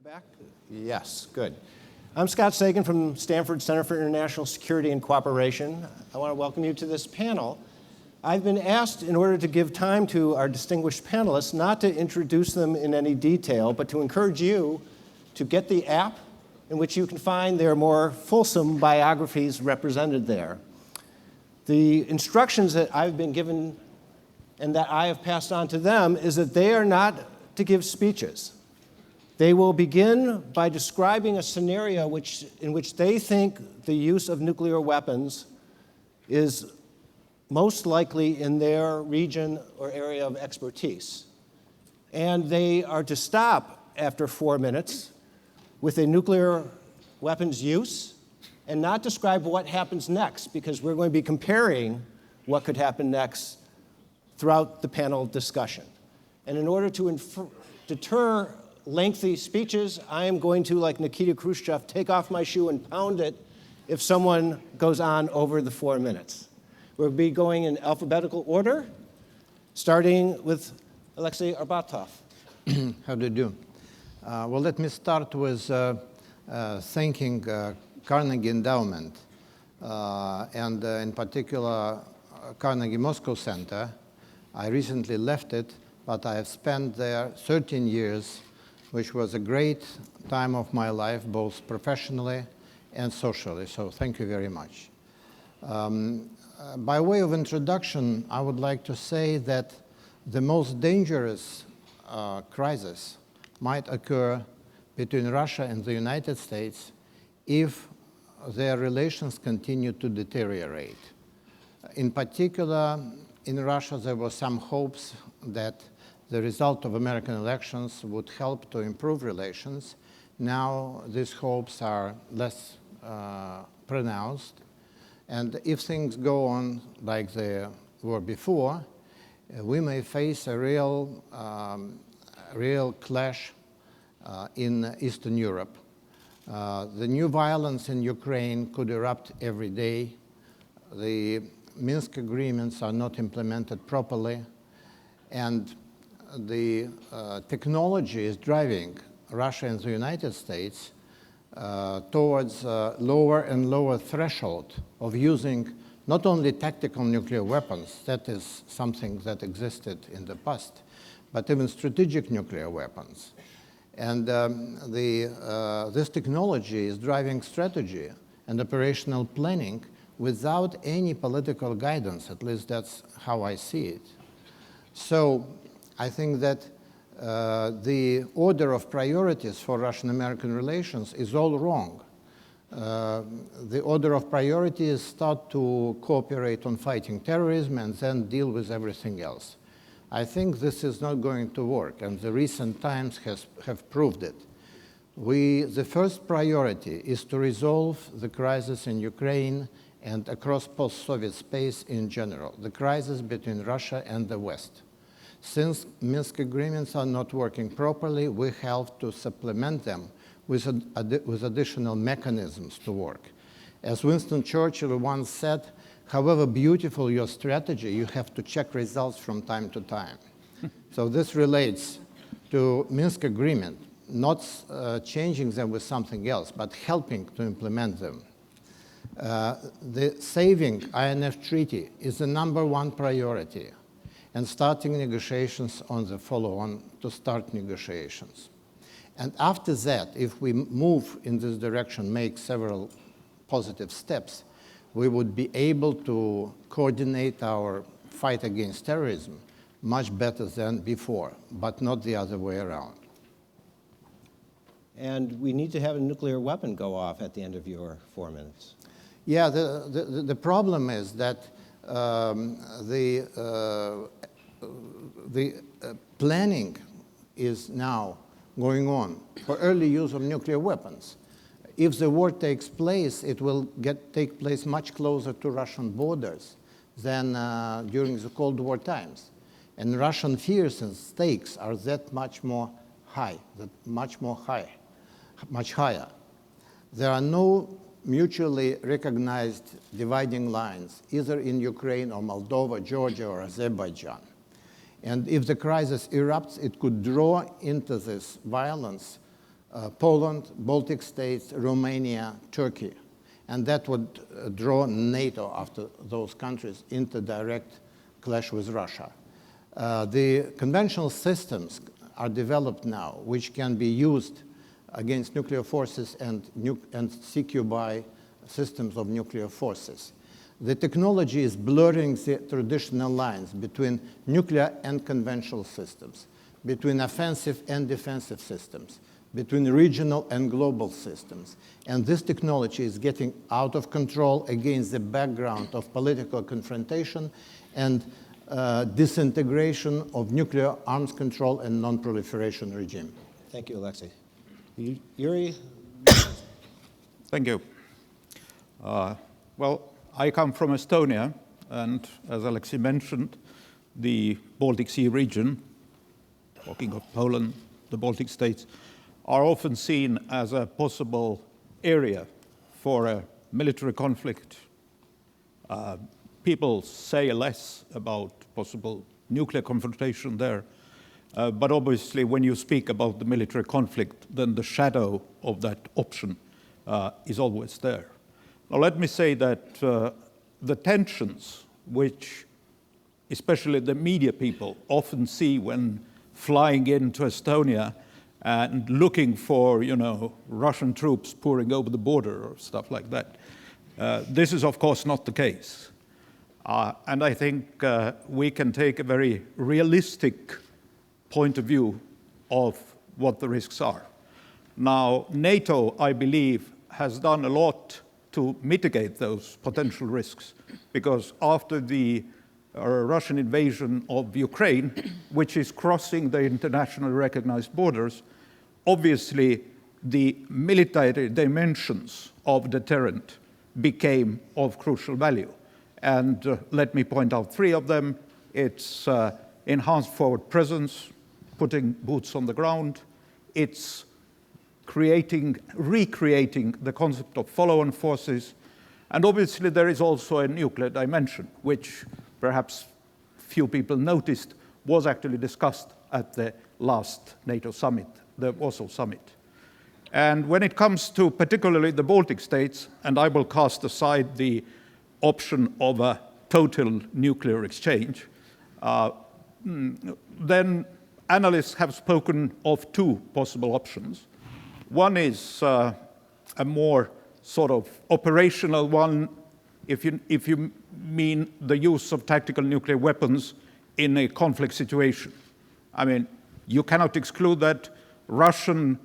back? Yes, good. I'm Scott Sagan from Stanford Center for International Security and Cooperation. I want to welcome you to this panel. I've been asked, in order to give time to our distinguished panelists, not to introduce them in any detail, but to encourage you to get the app in which you can find their more fulsome biographies represented there. The instructions that I've been given and that I have passed on to them is that they are not to give speeches. They will begin by describing a scenario in which they think the use of nuclear weapons is most likely in their region or area of expertise. And they are to stop after 4 minutes with a nuclear weapons use and not describe what happens next, because we're going to be comparing what could happen next throughout the panel discussion. And in order to deter lengthy speeches, I am going to, like Nikita Khrushchev, take off my shoe and pound it if someone goes on over the 4 minutes. We'll be going in alphabetical order, starting with Alexei Arbatov. How do you do? Well, let me start with thanking Carnegie Endowment, and in particular, Carnegie Moscow Center. I recently left it, but I have spent there 13 years, which was a great time of my life, both professionally and socially, so thank you very much. By way of introduction, I would like to say that the most dangerous crisis might occur between Russia and the United States if their relations continue to deteriorate. In particular, in Russia, there were some hopes that the result of American elections would help to improve relations. Now, these hopes are less pronounced. And if things go on like they were before, we may face a real clash in Eastern Europe. The new violence in Ukraine could erupt every day. The Minsk agreements are not implemented properly. And the technology is driving Russia and the United States towards lower and lower threshold of using not only tactical nuclear weapons, that is something that existed in the past, but even strategic nuclear weapons. And this technology is driving strategy and operational planning without any political guidance. At least that's how I see it. So I think that the order of priorities for Russian-American relations is all wrong. The order of priorities start to cooperate on fighting terrorism and then deal with everything else. I think this is not going to work, and the recent times have proved it. The first priority is to resolve the crisis in Ukraine and across post-Soviet space in general, the crisis between Russia and the West. Since Minsk agreements are not working properly, we have to supplement them with additional mechanisms to work. As Winston Churchill once said, however beautiful your strategy, you have to check results from time to time. So this relates to Minsk agreement, not changing them with something else, but helping to implement them. The saving INF Treaty is the #1 priority, and starting negotiations on the follow-on to start negotiations. And after that, if we move in this direction, make several positive steps, we would be able to coordinate our fight against terrorism much better than before, but not the other way around. And we need to have a nuclear weapon go off at the end of your 4 minutes. Yeah, the problem is that the planning is now going on for early use of nuclear weapons. If the war takes place, it will take place much closer to Russian borders than during the Cold War times. And Russian fears and stakes are that much more high, much higher. There are no mutually recognized dividing lines, either in Ukraine or Moldova, Georgia, or Azerbaijan. And if the crisis erupts, it could draw into this violence Poland, Baltic states, Romania, Turkey. And that would draw NATO after those countries into direct clash with Russia. The conventional systems are developed now, which can be used against nuclear forces and CQ by systems of nuclear forces. The technology is blurring the traditional lines between nuclear and conventional systems, between offensive and defensive systems, between regional and global systems. And this technology is getting out of control against the background of political confrontation and disintegration of nuclear arms control and non-proliferation regime. Thank you, Alexei. Yuri? Thank you. Well, I come from Estonia, and as Alexei mentioned, the Baltic Sea region, talking of Poland, the Baltic states, are often seen as a possible area for a military conflict. People say less about possible nuclear confrontation there, but obviously when you speak about the military conflict, then the shadow of that option is always there. Now let me say that the tensions which especially the media people often see when flying into Estonia and looking for, Russian troops pouring over the border or stuff like that. This is, of course, not the case. And I think we can take a very realistic point of view of what the risks are. Now, NATO, I believe, has done a lot to mitigate those potential risks, because after the Russian invasion of Ukraine, which is crossing the internationally recognized borders, obviously the military dimensions of deterrent became of crucial value. And let me point out three of them. It's enhanced forward presence, putting boots on the ground. It's recreating the concept of follow-on forces. And obviously there is also a nuclear dimension, which perhaps few people noticed was actually discussed at the last NATO summit, the Warsaw summit. And when it comes to particularly the Baltic states, and I will cast aside the option of a total nuclear exchange, then analysts have spoken of two possible options. One is a more sort of operational one, if you mean the use of tactical nuclear weapons in a conflict situation. I mean, you cannot exclude that. Russian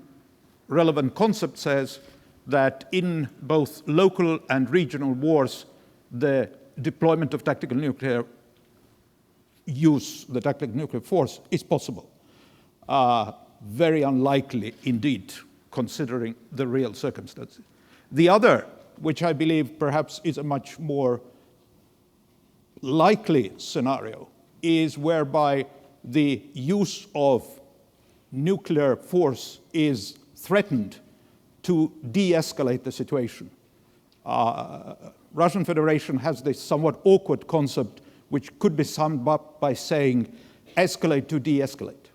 relevant concept says that in both local and regional wars, the deployment of tactical nuclear use, the tactical nuclear force, is possible. Very unlikely indeed, considering the real circumstances. The other, which I believe perhaps is a much more likely scenario, is whereby the use of nuclear force is threatened to de-escalate the situation. Russian Federation has this somewhat awkward concept which could be summed up by saying escalate to de-escalate.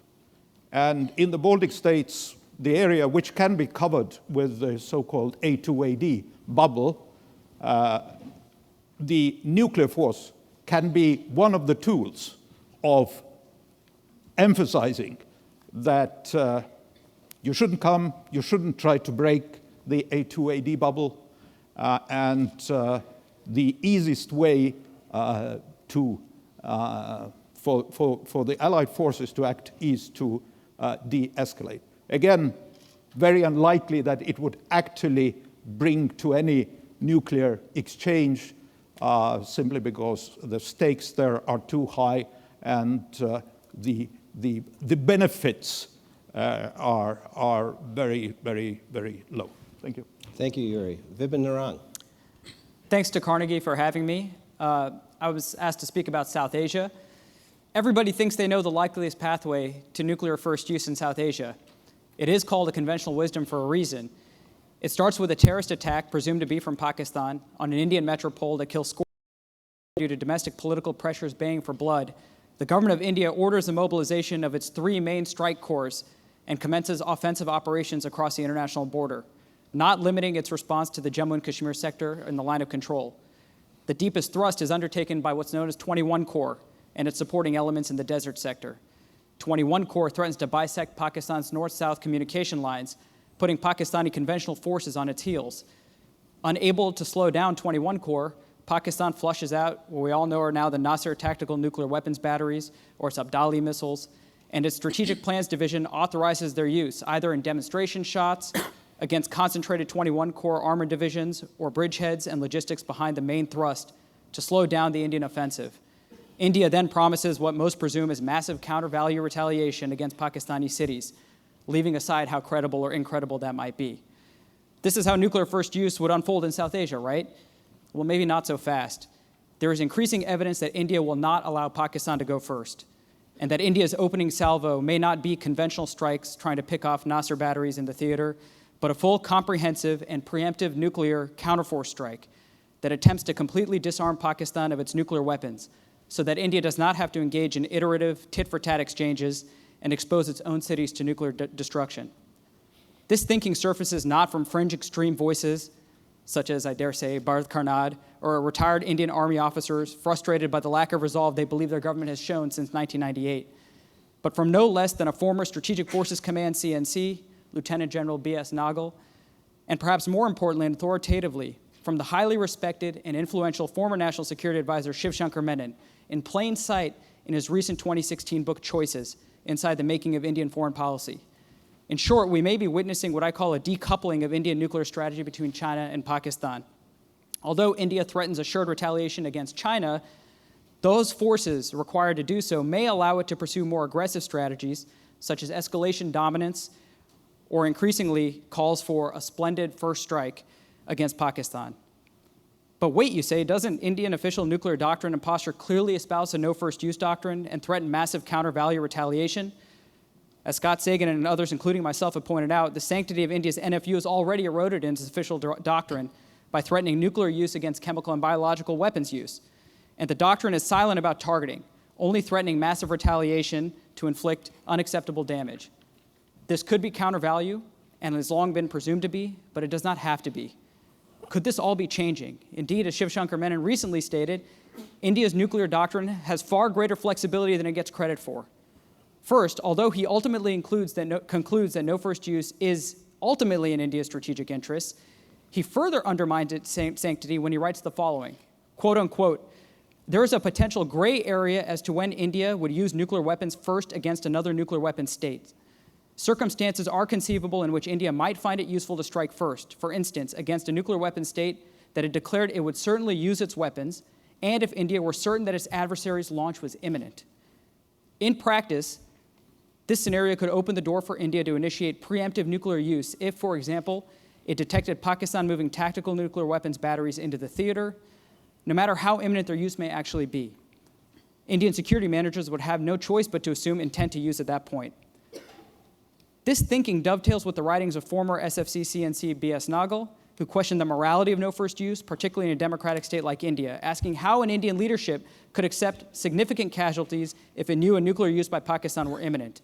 And in the Baltic states, the area which can be covered with the so-called A2AD bubble, the nuclear force can be one of the tools of emphasizing that you shouldn't come, you shouldn't try to break the A2AD bubble, and the easiest way for the Allied forces to act is to de-escalate. Again, very unlikely that it would actually bring to any nuclear exchange, simply because the stakes there are too high and the benefits are very, very, very low. Thank you. Thank you, Yuri. Vibin Narang. Thanks to Carnegie for having me. I was asked to speak about South Asia. Everybody thinks they know the likeliest pathway to nuclear first use in South Asia. It is called a conventional wisdom for a reason. It starts with a terrorist attack presumed to be from Pakistan on an Indian metropole that kills scores due to domestic political pressures baying for blood. The government of India orders the mobilization of its 3 main strike corps and commences offensive operations across the international border, not limiting its response to the Jammu and Kashmir sector in the line of control. The deepest thrust is undertaken by what's known as 21 Corps and its supporting elements in the desert sector. 21 Corps threatens to bisect Pakistan's north-south communication lines, putting Pakistani conventional forces on its heels. Unable to slow down 21 Corps, Pakistan flushes out what we all know are now the Nasser tactical nuclear weapons batteries, or its underlie missiles, and its Strategic Plans Division authorizes their use, either in demonstration shots against concentrated 21 Corps armored divisions or bridgeheads and logistics behind the main thrust to slow down the Indian offensive. India then promises what most presume is massive counter-value retaliation against Pakistani cities, leaving aside how credible or incredible that might be. This is how nuclear first use would unfold in South Asia, right? Well, maybe not so fast. There is increasing evidence that India will not allow Pakistan to go first, and that India's opening salvo may not be conventional strikes trying to pick off Nasser batteries in the theater, but a full, comprehensive, and preemptive nuclear counterforce strike that attempts to completely disarm Pakistan of its nuclear weapons so that India does not have to engage in iterative tit-for-tat exchanges and expose its own cities to nuclear destruction. This thinking surfaces not from fringe extreme voices, such as, I dare say, Bharat Karnad, or retired Indian Army officers frustrated by the lack of resolve they believe their government has shown since 1998, but from no less than a former Strategic Forces Command CNC, Lieutenant General B.S. Nagal, and perhaps more importantly and authoritatively, from the highly respected and influential former National Security Advisor Shiv Shankar Menon, in plain sight in his recent 2016 book, Choices, Inside the Making of Indian Foreign Policy. In short, we may be witnessing what I call a decoupling of Indian nuclear strategy between China and Pakistan. Although India threatens assured retaliation against China, those forces required to do so may allow it to pursue more aggressive strategies, such as escalation dominance, or increasingly calls for a splendid first strike against Pakistan. But wait, you say, doesn't Indian official nuclear doctrine and posture clearly espouse a no-first-use doctrine and threaten massive counter-value retaliation? As Scott Sagan and others, including myself, have pointed out, the sanctity of India's NFU is already eroded in its official doctrine by threatening nuclear use against chemical and biological weapons use. And the doctrine is silent about targeting, only threatening massive retaliation to inflict unacceptable damage. This could be counter-value, and has long been presumed to be, but it does not have to be. Could this all be changing? Indeed, as Shiv Shankar Menon recently stated, India's nuclear doctrine has far greater flexibility than it gets credit for. First, although he ultimately concludes that no first use is ultimately in India's strategic interests, he further undermines its sanctity when he writes the following, quote unquote, "There is a potential gray area as to when India would use nuclear weapons first against another nuclear weapon state. Circumstances are conceivable in which India might find it useful to strike first, for instance, against a nuclear weapon state that had declared it would certainly use its weapons, and if India were certain that its adversary's launch was imminent. In practice, this scenario could open the door for India to initiate preemptive nuclear use if, for example, it detected Pakistan moving tactical nuclear weapons batteries into the theater, no matter how imminent their use may actually be. Indian security managers would have no choice but to assume intent to use at that point." This thinking dovetails with the writings of former SFC CNC B.S. Nagal, who questioned the morality of no first use, particularly in a democratic state like India, asking how an Indian leadership could accept significant casualties if it knew a nuclear use by Pakistan were imminent.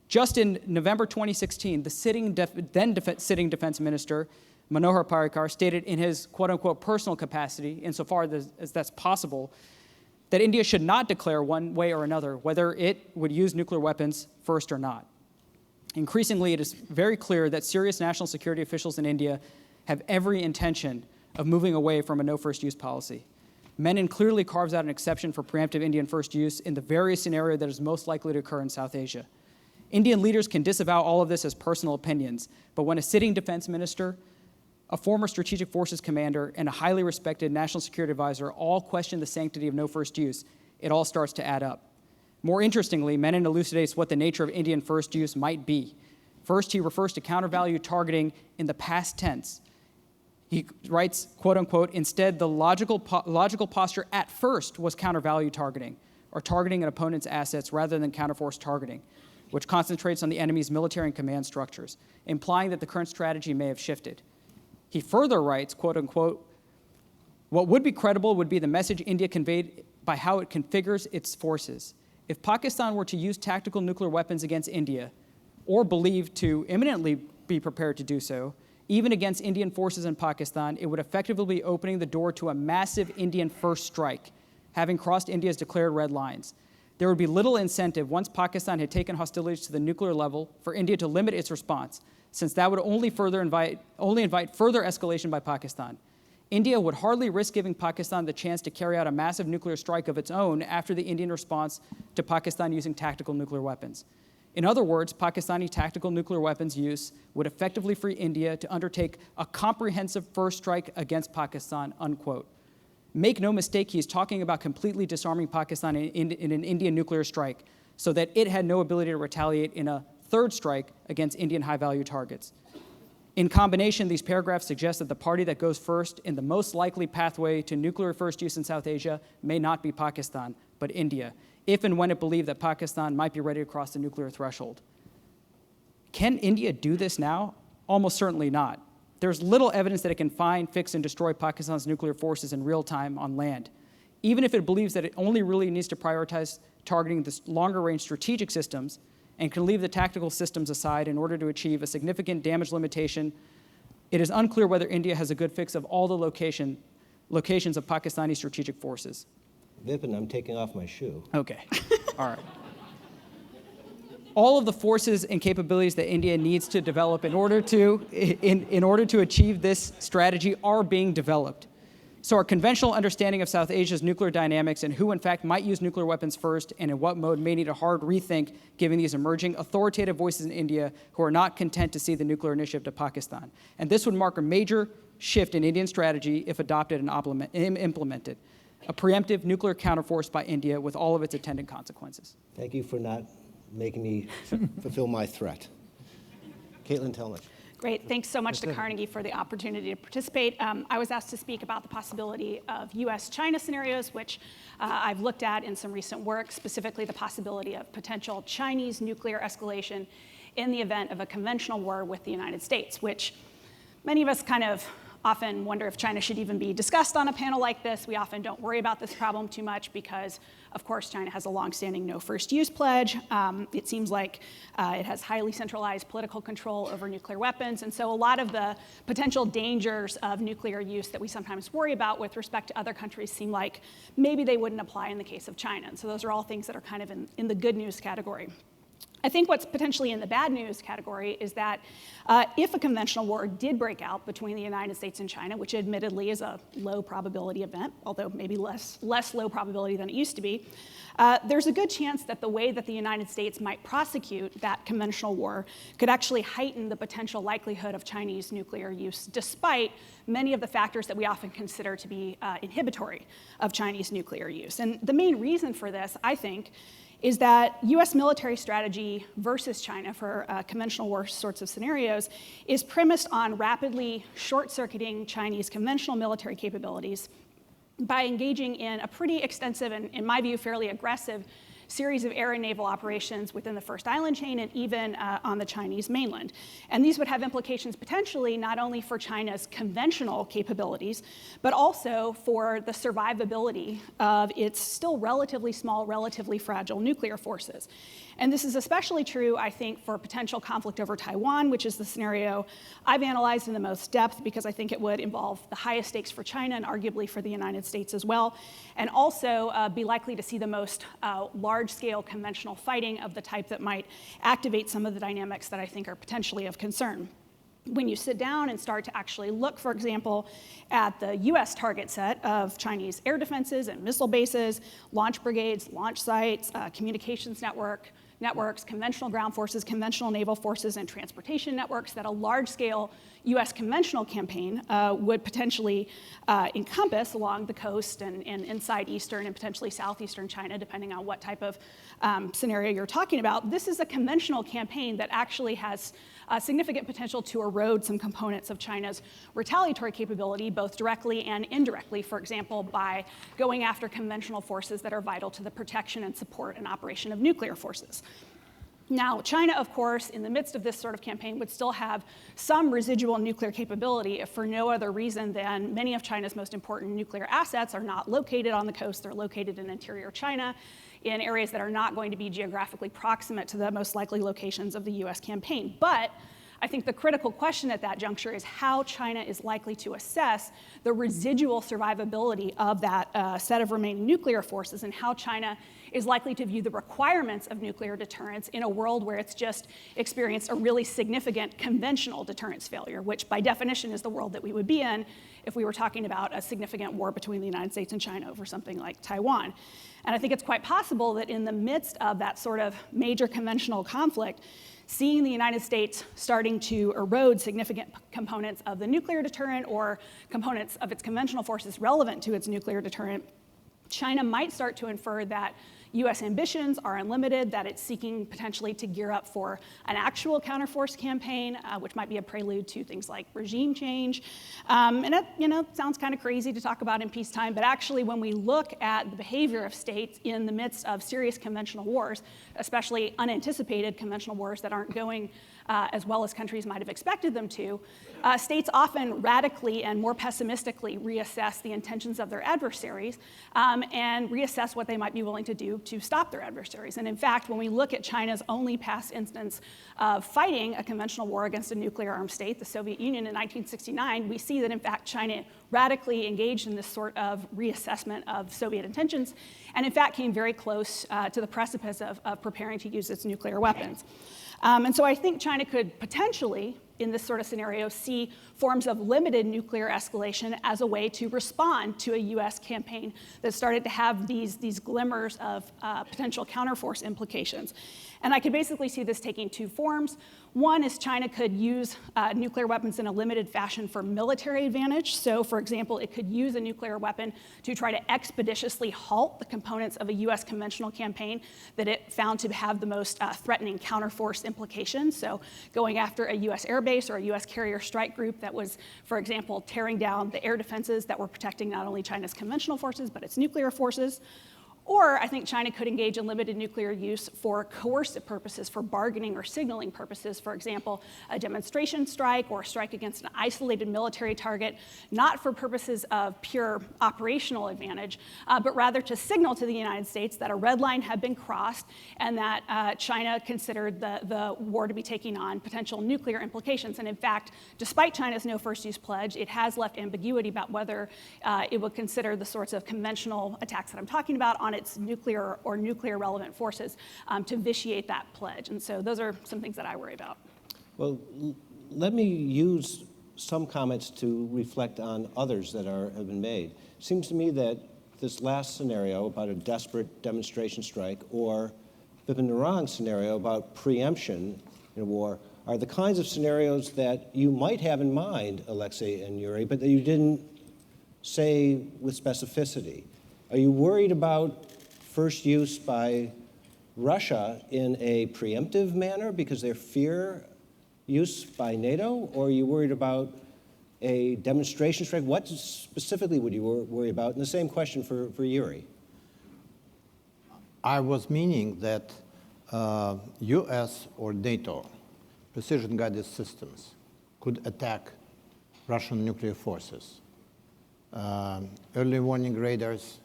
Just in November 2016, the then sitting defense minister, Manohar Parrikar, stated in his quote-unquote personal capacity, insofar as that's possible, that India should not declare one way or another whether it would use nuclear weapons first or not. Increasingly, it is very clear that serious national security officials in India have every intention of moving away from a no-first-use policy. Menon clearly carves out an exception for preemptive Indian first use in the very scenario that is most likely to occur in South Asia. Indian leaders can disavow all of this as personal opinions, but when a sitting defense minister, a former strategic forces commander, and a highly respected national security advisor all question the sanctity of no first use, it all starts to add up. More interestingly, Menon elucidates what the nature of Indian first use might be. First, he refers to counter-value targeting in the past tense. He writes, quote unquote, "Instead, the logical posture at first was counter-value targeting, or targeting an opponent's assets rather than counterforce targeting, which concentrates on the enemy's military and command structures, implying that the current strategy may have shifted." He further writes, quote unquote, "What would be credible would be the message India conveyed by how it configures its forces. If Pakistan were to use tactical nuclear weapons against India, or believed to imminently be prepared to do so, even against Indian forces in Pakistan, it would effectively be opening the door to a massive Indian first strike, having crossed India's declared red lines. There would be little incentive once Pakistan had taken hostilities to the nuclear level for India to limit its response, since that would only invite further escalation by Pakistan. India would hardly risk giving Pakistan the chance to carry out a massive nuclear strike of its own after the Indian response to Pakistan using tactical nuclear weapons. In other words, Pakistani tactical nuclear weapons use would effectively free India to undertake a comprehensive first strike against Pakistan, unquote. Make no mistake, he's talking about completely disarming Pakistan in an Indian nuclear strike so that it had no ability to retaliate in a third strike against Indian high-value targets. In combination, these paragraphs suggest that the party that goes first in the most likely pathway to nuclear first use in South Asia may not be Pakistan, but India, if and when it believed that Pakistan might be ready to cross the nuclear threshold. Can India do this now? Almost certainly not. There's little evidence that it can find, fix, and destroy Pakistan's nuclear forces in real time on land. Even if it believes that it only really needs to prioritize targeting the longer-range strategic systems and can leave the tactical systems aside in order to achieve a significant damage limitation, it is unclear whether India has a good fix of all the locations of Pakistani strategic forces. Vipin, I'm taking off my shoe. Okay, all right. All of the forces and capabilities that India needs to develop in order to achieve this strategy are being developed. So our conventional understanding of South Asia's nuclear dynamics and who in fact might use nuclear weapons first and in what mode may need a hard rethink given these emerging authoritative voices in India who are not content to see the nuclear initiative to Pakistan. And this would mark a major shift in Indian strategy if adopted and implemented. A preemptive nuclear counterforce by India with all of its attendant consequences. Thank you for not making me fulfill my threat. Caitlin Talmadge. Great. Thanks so much to Carnegie for the opportunity to participate. I was asked to speak about the possibility of US-China scenarios, which I've looked at in some recent work, specifically the possibility of potential Chinese nuclear escalation in the event of a conventional war with the United States, which many of us kind of often wonder if China should even be discussed on a panel like this. We often don't worry about this problem too much because, of course, China has a longstanding no first use pledge. It seems like it has highly centralized political control over nuclear weapons. And so a lot of the potential dangers of nuclear use that we sometimes worry about with respect to other countries seem like maybe they wouldn't apply in the case of China. And so those are all things that are kind of in the good news category. I think what's potentially in the bad news category is that if a conventional war did break out between the United States and China, which admittedly is a low probability event, although maybe less low probability than it used to be, there's a good chance that the way that the United States might prosecute that conventional war could actually heighten the potential likelihood of Chinese nuclear use, despite many of the factors that we often consider to be inhibitory of Chinese nuclear use. And the main reason for this, I think, is that US military strategy versus China for conventional war sorts of scenarios is premised on rapidly short-circuiting Chinese conventional military capabilities by engaging in a pretty extensive and, in my view, fairly aggressive series of air and naval operations within the First Island chain and even on the Chinese mainland. And these would have implications potentially not only for China's conventional capabilities, but also for the survivability of its still relatively small, relatively fragile nuclear forces. And this is especially true, I think, for potential conflict over Taiwan, which is the scenario I've analyzed in the most depth because I think it would involve the highest stakes for China and arguably for the United States as well, and also be likely to see the most large-scale conventional fighting of the type that might activate some of the dynamics that I think are potentially of concern. When you sit down and start to actually look, for example, at the US target set of Chinese air defenses and missile bases, launch brigades, launch sites, communications networks, conventional ground forces, conventional naval forces, and transportation networks, that a large-scale US conventional campaign would potentially encompass along the coast and inside eastern and potentially southeastern China, depending on what type of scenario you're talking about. This is a conventional campaign that actually has significant potential to erode some components of China's retaliatory capability, both directly and indirectly, for example, by going after conventional forces that are vital to the protection and support and operation of nuclear forces. Now, China, of course, in the midst of this sort of campaign would still have some residual nuclear capability if for no other reason than many of China's most important nuclear assets are not located on the coast, they're located in interior China. in areas that are not going to be geographically proximate to the most likely locations of the US campaign. But I think the critical question at that juncture is how China is likely to assess the residual survivability of that set of remaining nuclear forces, and how China is likely to view the requirements of nuclear deterrence in a world where it's just experienced a really significant conventional deterrence failure, which by definition is the world that we would be in if we were talking about a significant war between the United States and China over something like Taiwan. And I think it's quite possible that in the midst of that sort of major conventional conflict, seeing the United States starting to erode significant components of the nuclear deterrent or components of its conventional forces relevant to its nuclear deterrent, China might start to infer that US ambitions are unlimited, that it's seeking potentially to gear up for an actual counterforce campaign, which might be a prelude to things like regime change. And it sounds kind of crazy to talk about in peacetime, but actually when we look at the behavior of states in the midst of serious conventional wars, especially unanticipated conventional wars that aren't going as well as countries might have expected them to, states often radically and more pessimistically reassess the intentions of their adversaries and reassess what they might be willing to do to stop their adversaries. And in fact, when we look at China's only past instance of fighting a conventional war against a nuclear-armed state, the Soviet Union in 1969, we see that in fact China radically engaged in this sort of reassessment of Soviet intentions, and in fact came very close to the precipice of preparing to use its nuclear weapons. And so I think China could potentially, in this sort of scenario, see forms of limited nuclear escalation as a way to respond to a US campaign that started to have these glimmers of potential counterforce implications. And I could basically see this taking two forms. One is China could use nuclear weapons in a limited fashion for military advantage. So, for example, it could use a nuclear weapon to try to expeditiously halt the components of a US conventional campaign that it found to have the most threatening counterforce implications. So going after a US air base or a US carrier strike group that was, for example, tearing down the air defenses that were protecting not only China's conventional forces, but its nuclear forces. Or I think China could engage in limited nuclear use for coercive purposes, for bargaining or signaling purposes. For example, a demonstration strike or a strike against an isolated military target, not for purposes of pure operational advantage, but rather to signal to the United States that a red line had been crossed and that China considered the war to be taking on potential nuclear implications. And in fact, despite China's no first use pledge, it has left ambiguity about whether it would consider the sorts of conventional attacks that I'm talking about on its nuclear or nuclear relevant forces to vitiate that pledge. And so those are some things that I worry about. Well, let me use some comments to reflect on others that have been made. It seems to me that this last scenario about a desperate demonstration strike or the Iran scenario about preemption in a war are the kinds of scenarios that you might have in mind, Alexei and Yuri, but that you didn't say with specificity. Are you worried about first use by Russia in a preemptive manner because they fear use by NATO, or are you worried about a demonstration strike? What specifically would you worry about? And the same question for Yuri. I was meaning that US or NATO precision-guided systems could attack Russian nuclear forces. Early warning radars,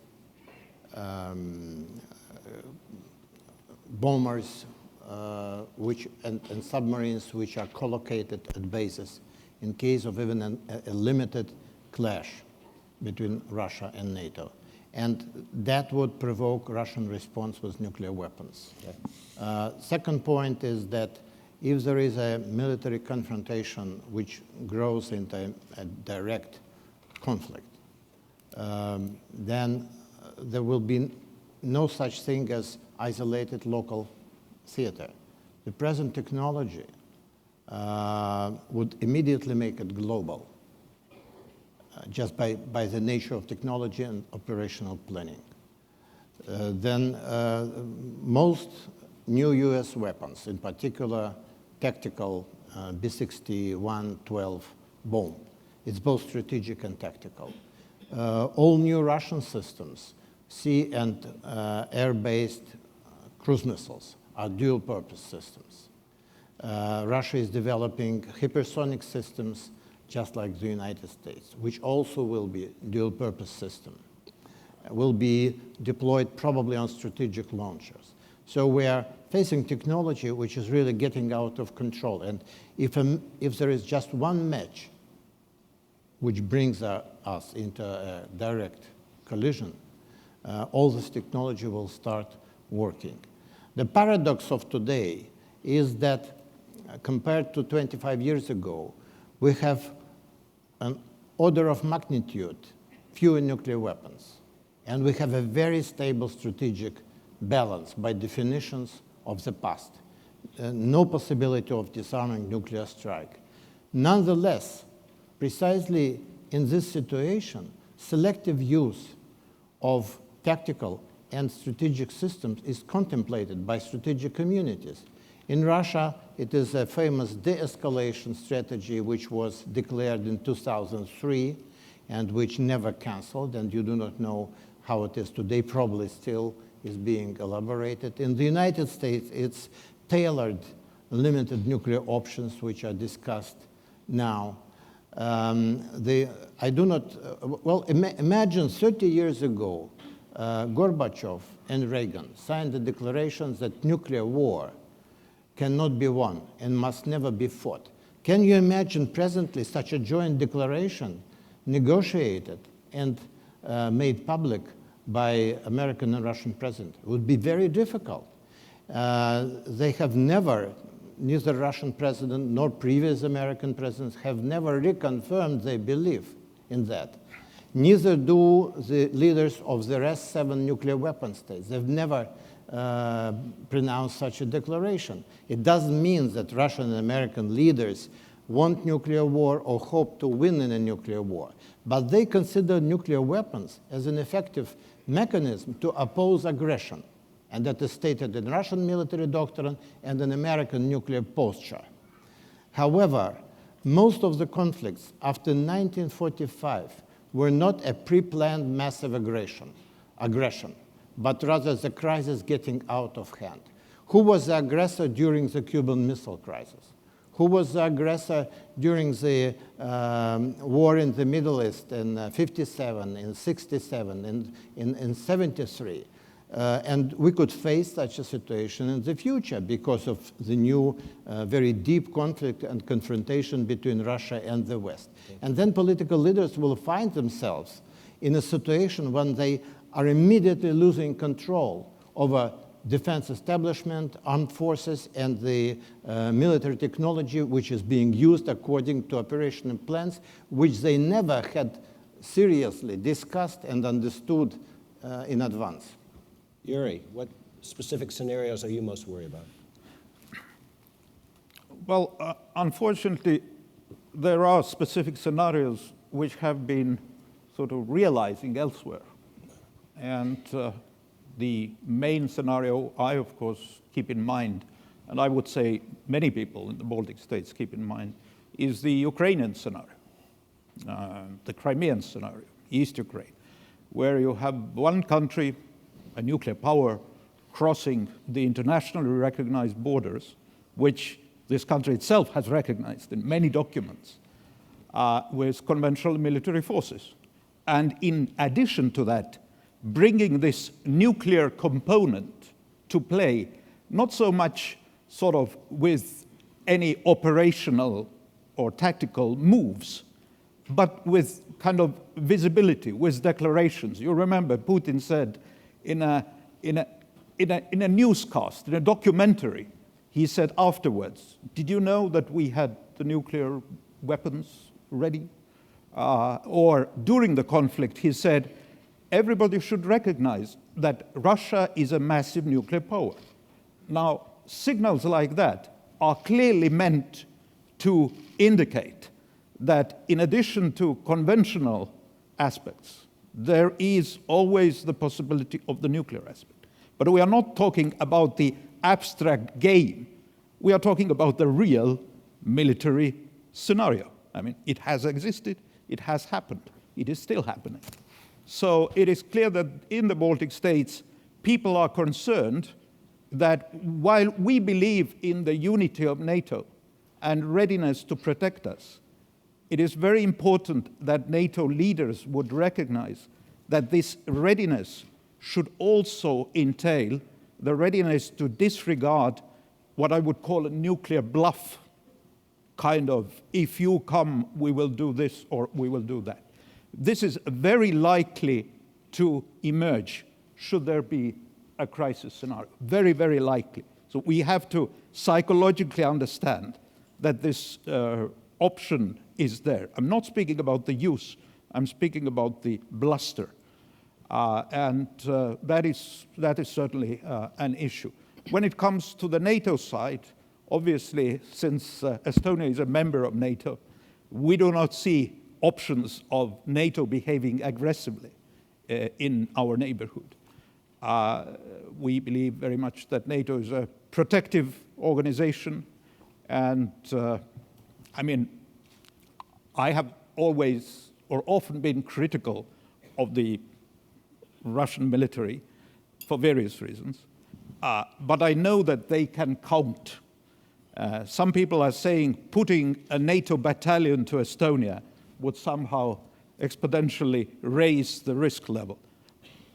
bombers and submarines which are collocated at bases in case of even a limited clash between Russia and NATO. And that would provoke Russian response with nuclear weapons. Okay. Second point is that if there is a military confrontation which grows into a direct conflict, then there will be no such thing as isolated local theater. The present technology would immediately make it global, just by the nature of technology and operational planning. Then most new US weapons, in particular tactical B-61-12 bomb, it's both strategic and tactical. All new Russian systems, sea and air-based cruise missiles, are dual-purpose systems. Russia is developing hypersonic systems just like the United States, which also will be dual-purpose system. will be deployed probably on strategic launchers. So we are facing technology which is really getting out of control. And if there is just one match which brings us into a direct collision, all this technology will start working. The paradox of today is that compared to 25 years ago, we have an order of magnitude fewer nuclear weapons. And we have a very stable strategic balance by definitions of the past. No possibility of disarming nuclear strike. Nonetheless, precisely in this situation, selective use of tactical and strategic systems is contemplated by strategic communities. In Russia, it is a famous de-escalation strategy which was declared in 2003 and which never canceled, and you do not know how it is today, probably still is being elaborated. In the United States, it's tailored limited nuclear options which are discussed now. Imagine 30 years ago, Gorbachev and Reagan signed the declarations that nuclear war cannot be won and must never be fought. Can you imagine presently such a joint declaration negotiated and made public by American and Russian president? It would be very difficult. They have never, neither Russian president nor previous American presidents have never reconfirmed their belief in that. Neither do the leaders of the rest 7 nuclear weapon states. They've never pronounced such a declaration. It doesn't mean that Russian and American leaders want nuclear war or hope to win in a nuclear war, but they consider nuclear weapons as an effective mechanism to oppose aggression, and that is stated in Russian military doctrine and in American nuclear posture. However, most of the conflicts after 1945 were not a pre-planned massive aggression, but rather the crisis getting out of hand. Who was the aggressor during the Cuban Missile Crisis? Who was the aggressor during the war in the Middle East in 57, in 67, in 73? And we could face such a situation in the future because of the new, very deep conflict and confrontation between Russia and the West. And then political leaders will find themselves in a situation when they are immediately losing control over defense establishment, armed forces, and the military technology which is being used according to operational plans, which they never had seriously discussed and understood in advance. Yuri, what specific scenarios are you most worried about? Well, unfortunately, there are specific scenarios which have been sort of realizing elsewhere. And the main scenario I, of course, keep in mind, and I would say many people in the Baltic states keep in mind, is the Ukrainian scenario, the Crimean scenario, East Ukraine, where you have one country, a nuclear power, crossing the internationally recognized borders, which this country itself has recognized in many documents, with conventional military forces. And in addition to that, bringing this nuclear component to play, not so much sort of with any operational or tactical moves, but with kind of visibility, with declarations. You remember Putin said in a newscast, in a documentary, he said afterwards, "Did you know that we had the nuclear weapons ready?" Or during the conflict, he said, everybody should recognize that Russia is a massive nuclear power. Now, signals like that are clearly meant to indicate that in addition to conventional aspects, there is always the possibility of the nuclear aspect. But we are not talking about the abstract game. We are talking about the real military scenario. I mean, it has existed, it has happened, it is still happening. So it is clear that in the Baltic states, people are concerned that while we believe in the unity of NATO and readiness to protect us, it is very important that NATO leaders would recognize that this readiness should also entail the readiness to disregard what I would call a nuclear bluff, kind of, if you come, we will do this or we will do that. This is very likely to emerge should there be a crisis scenario. Very, very likely. So we have to psychologically understand that this option is there. I'm not speaking about the use, I'm speaking about the bluster. And that is certainly an issue. When it comes to the NATO side, obviously, since Estonia is a member of NATO, we do not see options of NATO behaving aggressively in our neighborhood. We believe very much that NATO is a protective organization, and I mean, I have always or often been critical of the Russian military for various reasons, but I know that they can count. Some people are saying putting a NATO battalion to Estonia would somehow exponentially raise the risk level.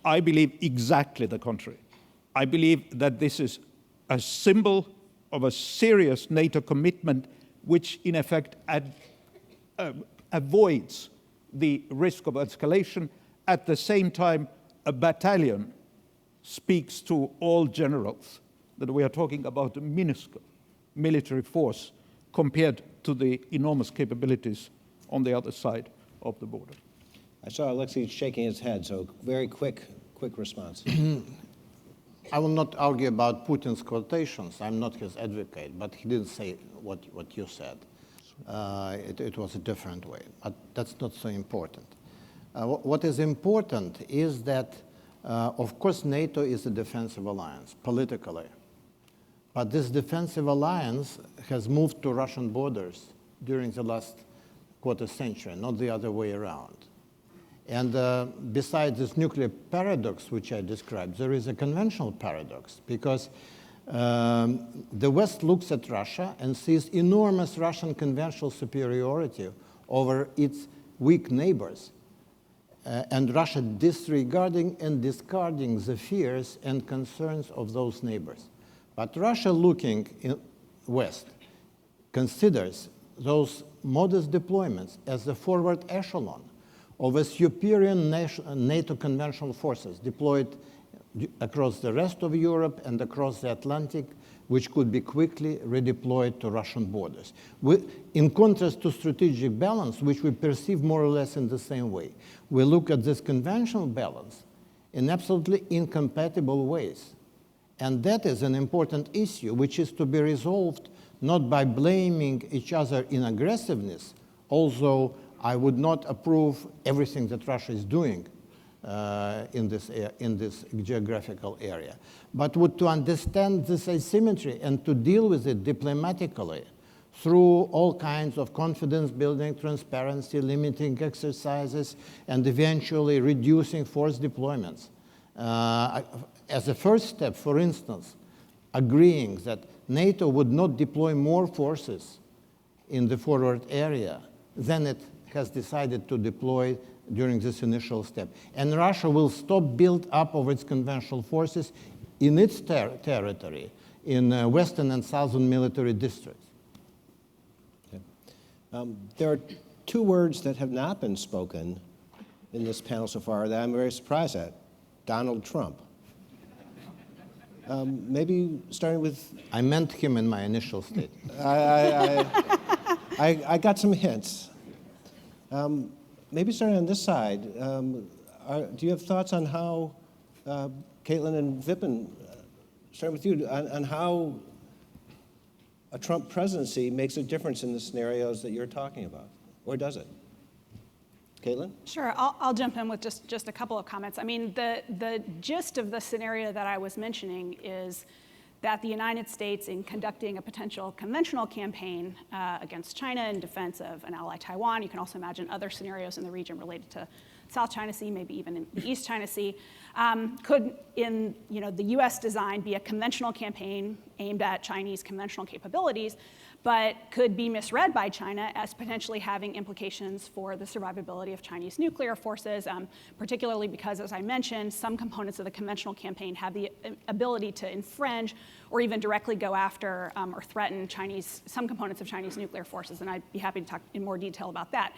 I believe exactly the contrary. I believe that this is a symbol of a serious NATO commitment which in effect avoids the risk of escalation. At the same time, a battalion speaks to all generals that we are talking about a minuscule military force compared to the enormous capabilities on the other side of the border. I saw Alexei shaking his head, so very quick response. I will not argue about Putin's quotations. I'm not his advocate, but he didn't say what you said. It was a different way, but that's not so important. What is important is that, of course, NATO is a defensive alliance, politically. But this defensive alliance has moved to Russian borders during the last quarter century, not the other way around. And besides this nuclear paradox, which I described, there is a conventional paradox, because the West looks at Russia and sees enormous Russian conventional superiority over its weak neighbors, and Russia disregarding and discarding the fears and concerns of those neighbors. But Russia, looking in West, considers those modest deployments as the forward echelon of a superior NATO conventional forces deployed across the rest of Europe and across the Atlantic, which could be quickly redeployed to Russian borders. In contrast to strategic balance, which we perceive more or less in the same way, we look at this conventional balance in absolutely incompatible ways. And that is an important issue, which is to be resolved not by blaming each other in aggressiveness, although I would not approve everything that Russia is doing in this geographical area, but to understand this asymmetry and to deal with it diplomatically through all kinds of confidence building, transparency, limiting exercises, and eventually reducing force deployments. As a first step, for instance, agreeing that NATO would not deploy more forces in the forward area than it has decided to deploy during this initial step. And Russia will stop build up of its conventional forces in its territory, in western and southern military districts. Okay. There are two words that have not been spoken in this panel so far that I'm very surprised at. Donald Trump. Maybe starting with... I meant him in my initial statement. I got some hints. Maybe starting on this side, do you have thoughts on how, Caitlin and Vipin, starting with you, on how a Trump presidency makes a difference in the scenarios that you're talking about, or does it? Caitlin? Sure, I'll jump in with just a couple of comments. I mean, the gist of the scenario that I was mentioning is that the United States, in conducting a potential conventional campaign against China in defense of an ally Taiwan, you can also imagine other scenarios in the region related to South China Sea, maybe even in the East China Sea, could, in the U.S. design, be a conventional campaign aimed at Chinese conventional capabilities, but could be misread by China as potentially having implications for the survivability of Chinese nuclear forces, particularly because, as I mentioned, some components of the conventional campaign have the ability to infringe or even directly go after or threaten some components of Chinese nuclear forces, and I'd be happy to talk in more detail about that.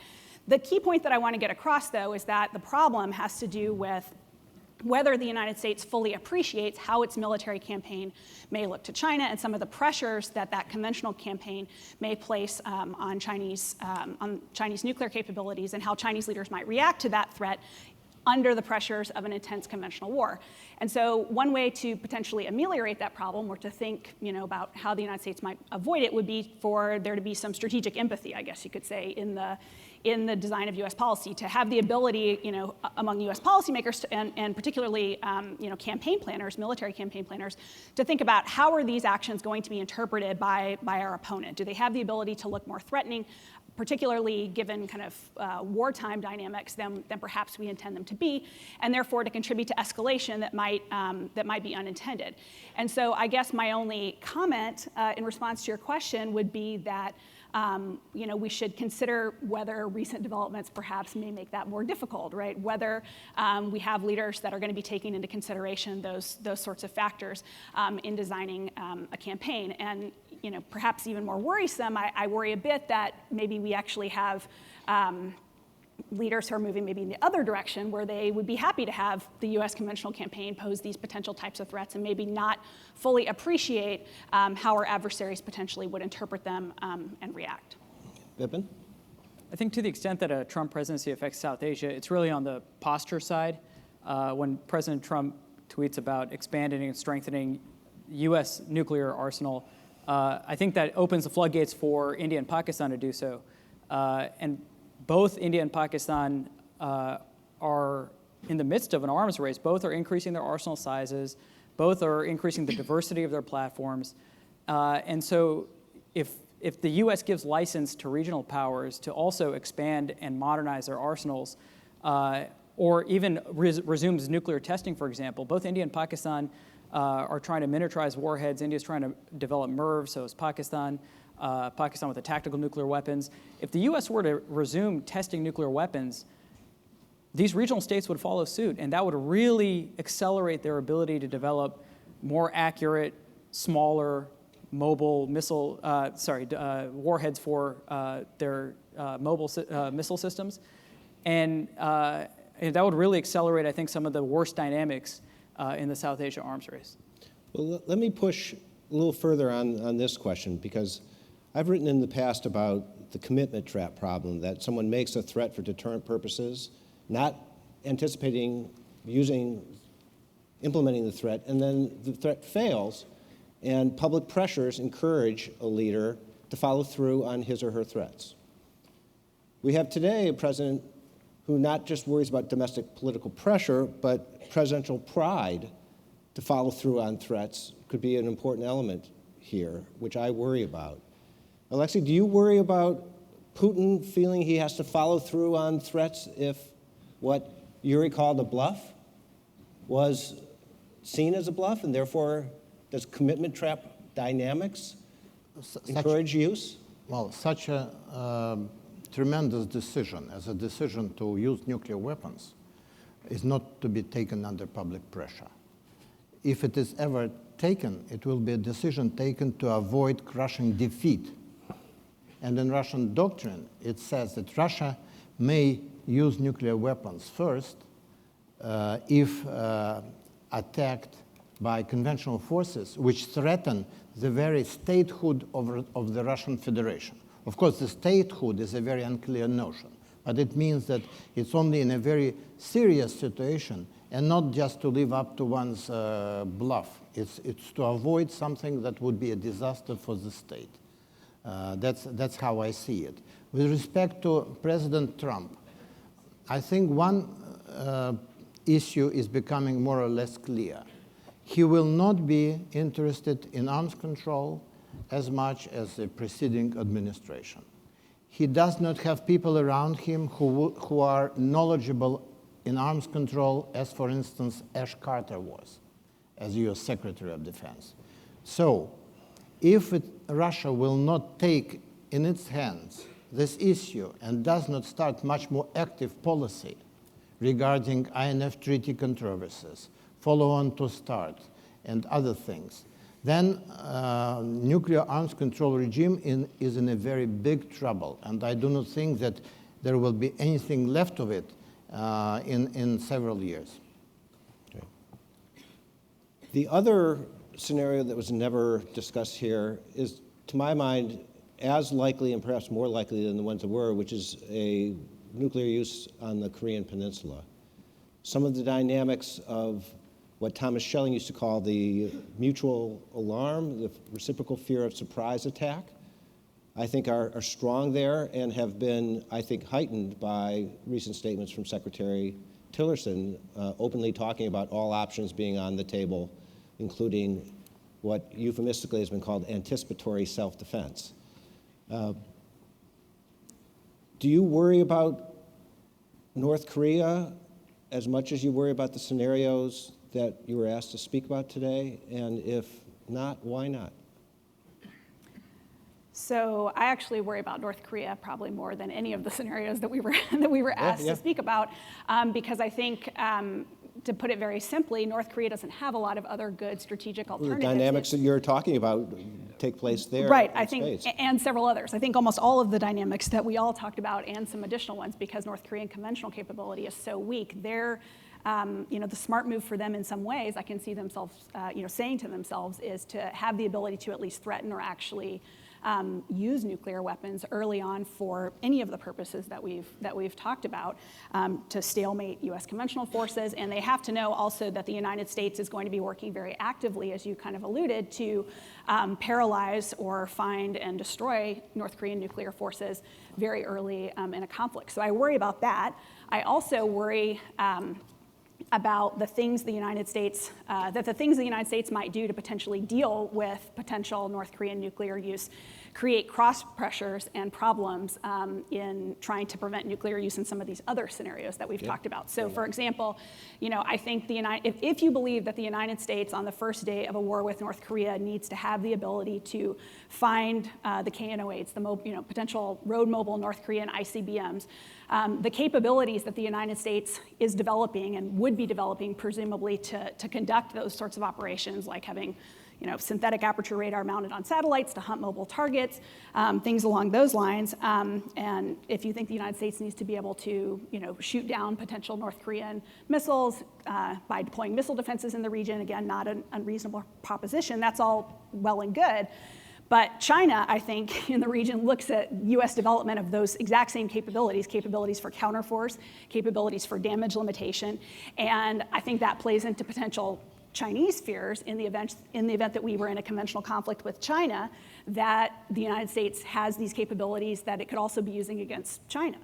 The key point that I want to get across, though, is that the problem has to do with whether the United States fully appreciates how its military campaign may look to China and some of the pressures that that conventional campaign may place on Chinese nuclear capabilities and how Chinese leaders might react to that threat under the pressures of an intense conventional war. And so one way to potentially ameliorate that problem or to think about how the United States might avoid it would be for there to be some strategic empathy, I guess you could say, in the design of U.S. policy, to have the ability, among U.S. policymakers and particularly, campaign planners, military campaign planners, to think about how are these actions going to be interpreted by our opponent? Do they have the ability to look more threatening, particularly given kind of wartime dynamics than perhaps we intend them to be, and therefore to contribute to escalation that might be unintended? And so I guess my only comment in response to your question would be that we should consider whether recent developments perhaps may make that more difficult, right? Whether we have leaders that are going to be taking into consideration those sorts of factors in designing a campaign. And perhaps even more worrisome, I worry a bit that maybe we actually have leaders who are moving maybe in the other direction, where they would be happy to have the U.S. conventional campaign pose these potential types of threats and maybe not fully appreciate how our adversaries potentially would interpret them and react. Vipin? I think to the extent that a Trump presidency affects South Asia, it's really on the posture side. When President Trump tweets about expanding and strengthening U.S. nuclear arsenal, I think that opens the floodgates for India and Pakistan to do so. And both India and Pakistan are in the midst of an arms race. Both are increasing their arsenal sizes. Both are increasing the diversity of their platforms. And so if the U.S. gives license to regional powers to also expand and modernize their arsenals, or even resumes nuclear testing, for example, both India and Pakistan are trying to miniaturize warheads. India's trying to develop MIRV, so is Pakistan. Pakistan with the tactical nuclear weapons. If the U.S. were to resume testing nuclear weapons, these regional states would follow suit, and that would really accelerate their ability to develop more accurate, smaller, mobile missile, warheads for their mobile missile systems. And that would really accelerate, I think, some of the worst dynamics in the South Asia arms race. Well, let me push a little further on this question, because I've written in the past about the commitment trap problem, that someone makes a threat for deterrent purposes, not anticipating implementing the threat, and then the threat fails, and public pressures encourage a leader to follow through on his or her threats. We have today a president who not just worries about domestic political pressure, but presidential pride to follow through on threats could be an important element here, which I worry about. Alexei, do you worry about Putin feeling he has to follow through on threats if what Yuri called a bluff was seen as a bluff, and therefore does commitment trap dynamics encourage use? Well, such a tremendous decision as a decision to use nuclear weapons is not to be taken under public pressure. If it is ever taken, it will be a decision taken to avoid crushing defeat. And in Russian doctrine, it says that Russia may use nuclear weapons first if attacked by conventional forces which threaten the very statehood of the Russian Federation. Of course, the statehood is a very unclear notion, but it means that it's only in a very serious situation and not just to live up to one's bluff. It's to avoid something that would be a disaster for the state. That's how I see it. With respect to President Trump, I think one issue is becoming more or less clear. He will not be interested in arms control as much as the preceding administration. He does not have people around him who are knowledgeable in arms control as, for instance, Ash Carter was as US Secretary of Defense. So if Russia will not take in its hands this issue and does not start much more active policy regarding INF Treaty controversies, follow-on to START, and other things, then nuclear arms control regime is in a very big trouble. And I do not think that there will be anything left of it in several years. Okay. The other scenario that was never discussed here is, to my mind, as likely and perhaps more likely than the ones that were, which is a nuclear use on the Korean Peninsula. Some of the dynamics of what Thomas Schelling used to call the mutual alarm, the reciprocal fear of surprise attack, I think are strong there and have been, I think, heightened by recent statements from Secretary Tillerson, openly talking about all options being on the table, including what euphemistically has been called anticipatory self-defense. Do you worry about North Korea as much as you worry about the scenarios that you were asked to speak about today? And if not, why not? So I actually worry about North Korea probably more than any of the scenarios that we were asked to speak about, because I think, to put it very simply, North Korea doesn't have a lot of other good strategic alternatives. The dynamics that you're talking about take place there. Right, in I think, space. and several others. I think almost all of the dynamics that we all talked about, and some additional ones, because North Korean conventional capability is so weak. They're, the smart move for them in some ways, I can see themselves, saying to themselves, is to have the ability to at least threaten or actually use nuclear weapons early on for any of the purposes that we've talked about, to stalemate U.S. conventional forces. And they have to know also that the United States is going to be working very actively, as you kind of alluded, to paralyze or find and destroy North Korean nuclear forces very early in a conflict. So I worry about that. I also worry about the things the United States, might do to potentially deal with potential North Korean nuclear use, create cross pressures and problems in trying to prevent nuclear use in some of these other scenarios that we've talked about. So, for example, I think if you believe that the United States on the first day of a war with North Korea needs to have the ability to find the KN-08s, the potential road mobile North Korean ICBMs, the capabilities that the United States is developing and would be developing, presumably, to conduct those sorts of operations, like having synthetic aperture radar mounted on satellites to hunt mobile targets, things along those lines. And if you think the United States needs to be able to shoot down potential North Korean missiles by deploying missile defenses in the region, again, not an unreasonable proposition, that's all well and good. But China, I think, in the region looks at US development of those exact same capabilities for counterforce, capabilities for damage limitation, and I think that plays into potential Chinese fears in the event that we were in a conventional conflict with China, that the United States has these capabilities that it could also be using against China.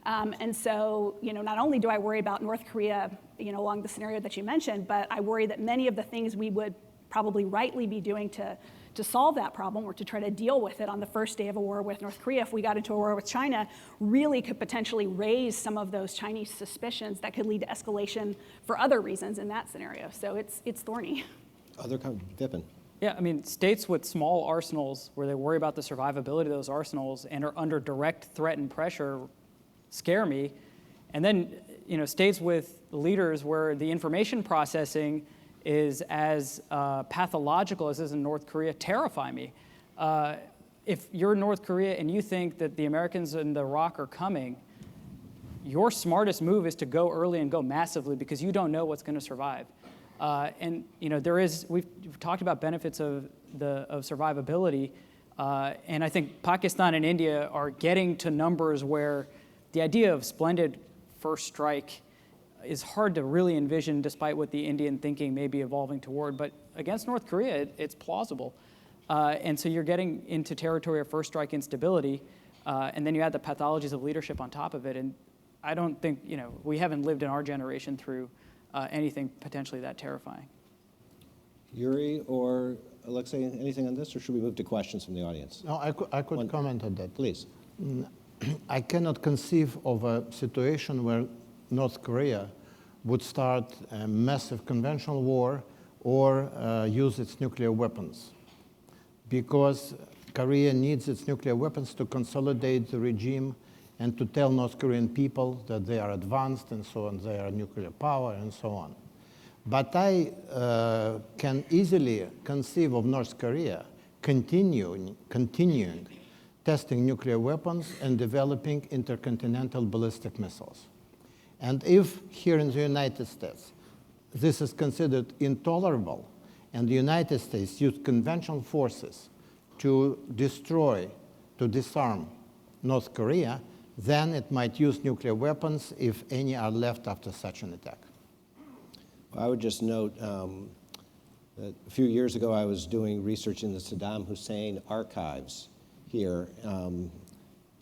And so, not only do I worry about North Korea, along the scenario that you mentioned, but I worry that many of the things we would probably rightly be doing to solve that problem, or to try to deal with it on the first day of a war with North Korea, if we got into a war with China, really could potentially raise some of those Chinese suspicions that could lead to escalation for other reasons in that scenario. So it's thorny. Vipin. Yeah, states with small arsenals, where they worry about the survivability of those arsenals and are under direct threat and pressure, scare me. And then, states with leaders where the information processing is as pathological as is in North Korea terrify me. If you're North Korea and you think that the Americans in the ROC are coming, your smartest move is to go early and go massively, because you don't know what's going to survive. And we've talked about benefits of survivability, and I think Pakistan and India are getting to numbers where the idea of splendid first strike is hard to really envision, despite what the Indian thinking may be evolving toward. But against North Korea, it's plausible. And so you're getting into territory of first strike instability, and then you add the pathologies of leadership on top of it. And I don't think, we haven't lived in our generation through anything potentially that terrifying. Yuri or Alexei, anything on this, or should we move to questions from the audience? No, I could comment on that. Please. I cannot conceive of a situation where North Korea would start a massive conventional war or use its nuclear weapons. Because Korea needs its nuclear weapons to consolidate the regime and to tell North Korean people that they are advanced and so on, they are nuclear power and so on. But I can easily conceive of North Korea continuing testing nuclear weapons and developing intercontinental ballistic missiles. And if here in the United States, this is considered intolerable, and the United States used conventional forces to destroy, to disarm North Korea, then it might use nuclear weapons if any are left after such an attack. I would just note that a few years ago I was doing research in the Saddam Hussein archives here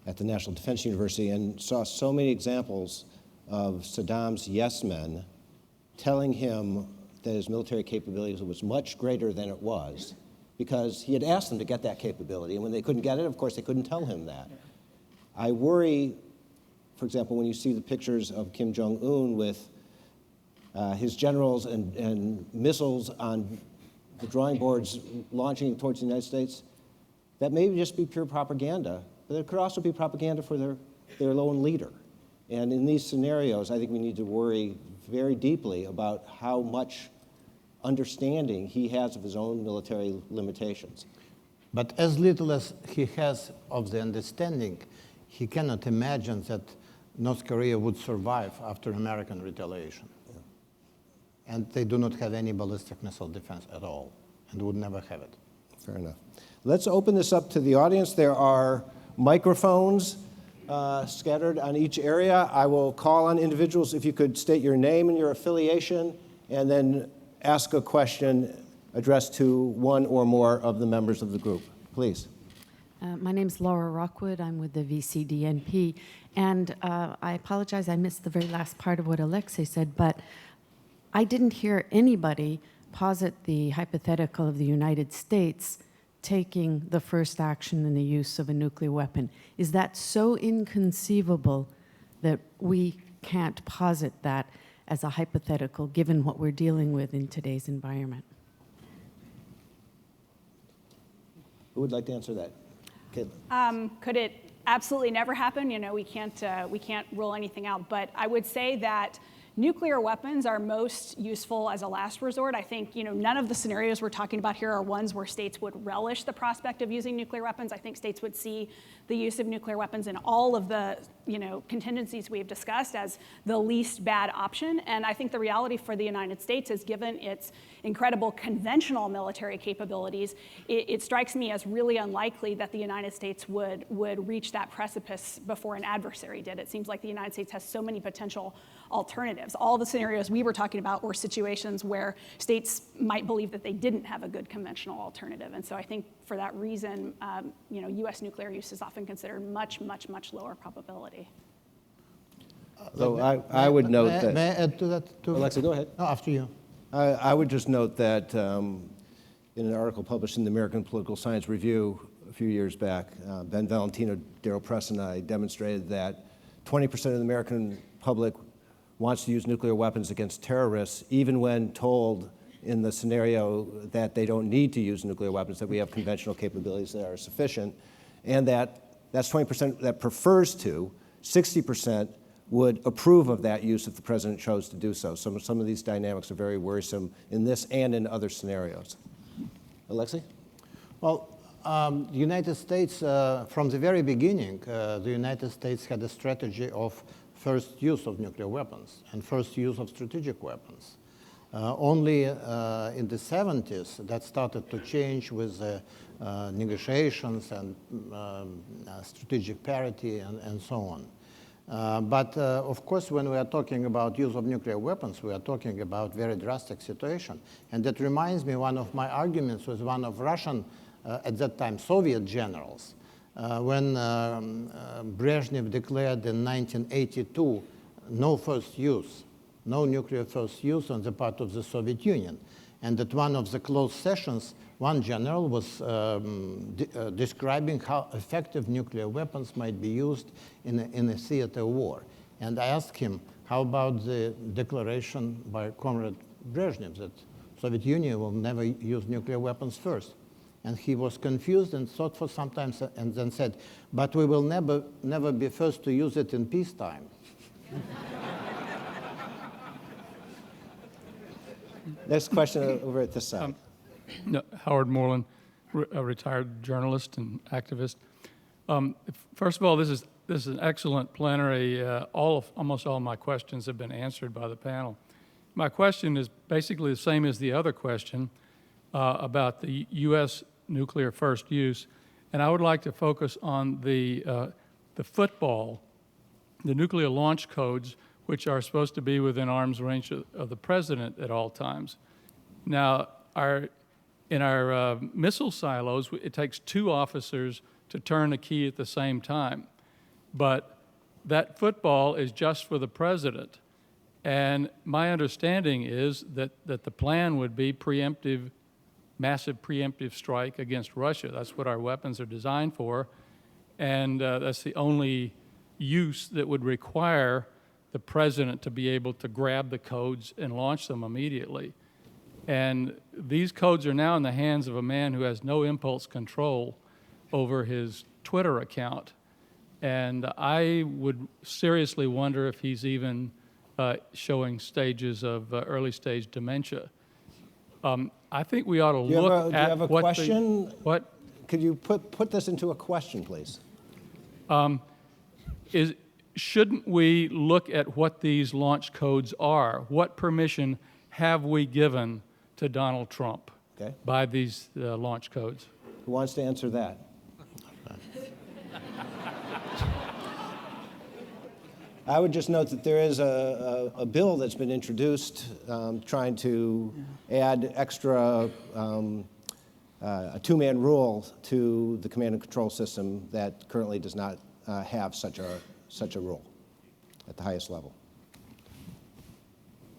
at the National Defense University and saw so many examples of Saddam's yes men telling him that his military capabilities was much greater than it was because he had asked them to get that capability, and when they couldn't get it, of course, they couldn't tell him that. I worry, for example, when you see the pictures of Kim Jong-un with his generals and missiles on the drawing boards launching towards the United States, that may just be pure propaganda, but it could also be propaganda for their lone leader. And in these scenarios, I think we need to worry very deeply about how much understanding he has of his own military limitations. But as little as he has of the understanding, he cannot imagine that North Korea would survive after American retaliation. Yeah. And they do not have any ballistic missile defense at all, and would never have it. Fair enough. Let's open this up to the audience. There are microphones scattered on each area. I will call on individuals if you could state your name and your affiliation, and then ask a question addressed to one or more of the members of the group. Please. My name is Laura Rockwood. I'm with the VCDNP. And I apologize, I missed the very last part of what Alexei said, but I didn't hear anybody posit the hypothetical of the United States taking the first action in the use of a nuclear weapon. Is that so inconceivable that we can't posit that as a hypothetical, given what we're dealing with in today's environment? Who would like to answer that? Caitlin. Could it absolutely never happen? You know, we can't rule anything out. But I would say that nuclear weapons are most useful as a last resort. I think, you know, none of the scenarios we're talking about here are ones where states would relish the prospect of using nuclear weapons. I think states would see the use of nuclear weapons in all of the, you know, contingencies we've discussed as the least bad option. And I think the reality for the United States is, given its incredible conventional military capabilities, it strikes me as really unlikely that the United States would reach that precipice before an adversary did. It seems like the United States has so many potential alternatives. All the scenarios we were talking about were situations where states might believe that they didn't have a good conventional alternative. And so I think for that reason, you know, U.S. nuclear use is often considered much, much, much lower probability. Though I would note that. May I add to that? Alexei, go ahead. No, after you. I would just note that in an article published in the American Political Science Review a few years back, Ben Valentino, Darryl Press, and I demonstrated that 20% of the American public wants to use nuclear weapons against terrorists, even when told in the scenario that they don't need to use nuclear weapons, that we have conventional capabilities that are sufficient, and that's 20% that prefers to. 60% would approve of that use if the president chose to do so. Some of these dynamics are very worrisome in this and in other scenarios. Alexei? Well, the United States, from the very beginning, the United States had a strategy of first use of nuclear weapons and first use of strategic weapons. Only in the 70s that started to change with negotiations and strategic parity and so on. But of course, when we are talking about use of nuclear weapons, we are talking about very drastic situation. And that reminds me, one of my arguments with one of Russian, at that time, Soviet generals, when Brezhnev declared in 1982 no first use, no nuclear first use on the part of the Soviet Union. And at one of the closed sessions, one general was describing how effective nuclear weapons might be used in a theater war. And I asked him, How about the declaration by Comrade Brezhnev that Soviet Union will never use nuclear weapons first? And he was confused and thought for some time and then said, but we will never be first to use it in peacetime. Next question over at this side. No, Howard Moreland, a retired journalist and activist. First of all, this is an excellent plenary. Almost all my questions have been answered by the panel. My question is basically the same as the other question about the U.S. nuclear first use, and I would like to focus on the football, the nuclear launch codes, which are supposed to be within arm's reach of the president at all times. Now, in our missile silos, it takes 2 officers to turn a key at the same time. But that football is just for the president. And my understanding is that the plan would be massive preemptive strike against Russia. That's what our weapons are designed for. And that's the only use that would require the president to be able to grab the codes and launch them immediately. And these codes are now in the hands of a man who has no impulse control over his Twitter account. And I would seriously wonder if he's even showing stages of early stage dementia. I think we ought to look at do you have a what question? What? Could you put this into a question, please? Shouldn't we look at what these launch codes are? What permission have we given to Donald Trump by these launch codes? Who wants to answer that? I would just note that there is a bill that's been introduced trying to add extra, a 2-man rule to the command and control system that currently does not have such a rule at the highest level.